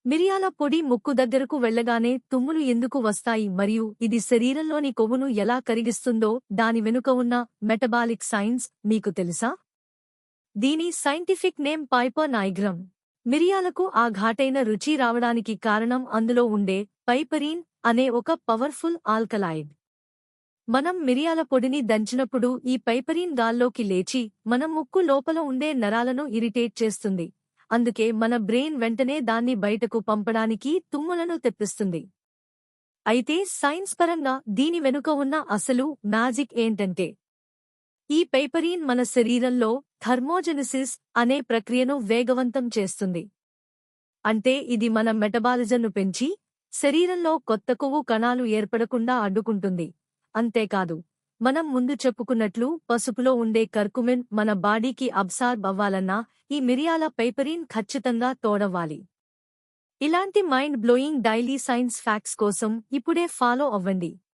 మిరియాల పొడి ముక్కు దగ్గరకు వెళ్ళగానే తుమ్ములు ఎందుకు వస్తాయి మరియు ఇది శరీరంలోని కొవ్వును ఎలా కరిగిస్తుందో దాని వెనుక ఉన్న మెటబాలిక్ సైన్స్ మీకు తెలుసా? దీని సైంటిఫిక్ నేమ్ పైపర్ నైగ్రమ్. మిరియాలకు ఆ ఘాటైన రుచి రావడానికి కారణం అందులో ఉండే పైపరీన్ అనే ఒక పవర్ఫుల్ ఆల్కలాయిడ్. మనం మిరియాల పొడిని దంచినప్పుడు ఈ పైపరీన్ గాల్లోకి లేచి మన ముక్కు లోపల ఉండే నరాలను ఇరిటేట్ చేస్తుంది. అందుకే మన బ్రెయిన్ వెంటనే దాన్ని బయటకు పంపడానికి తుమ్ములను తెప్పిస్తుంది. అయితే సైన్స్ పరంగా దీని వెనుక ఉన్న అసలు మ్యాజిక్ ఏంటంటే, ఈ పైపరీన్ మన శరీరంలో థర్మోజెనిసిస్ అనే ప్రక్రియను వేగవంతం చేస్తుంది. అంటే ఇది మన మెటబాలిజంను పెంచి శరీరంలో కొత్త కొవ్వు కణాలు ఏర్పడకుండా అడ్డుకుంటుంది. అంతేకాదు, మనం ముందు చెప్పుకున్నట్లు పసుపులో ఉండే కర్కుమిన్ మన బాడీకి అబ్సార్బ్ అవ్వాలన్నా ఈ మిరియాల పైపరీన్ ఖచ్చితంగా తోడవ్వాలి. ఇలాంటి mind blowing daily science facts కోసం ఇప్పుడే ఫాలో అవ్వండి.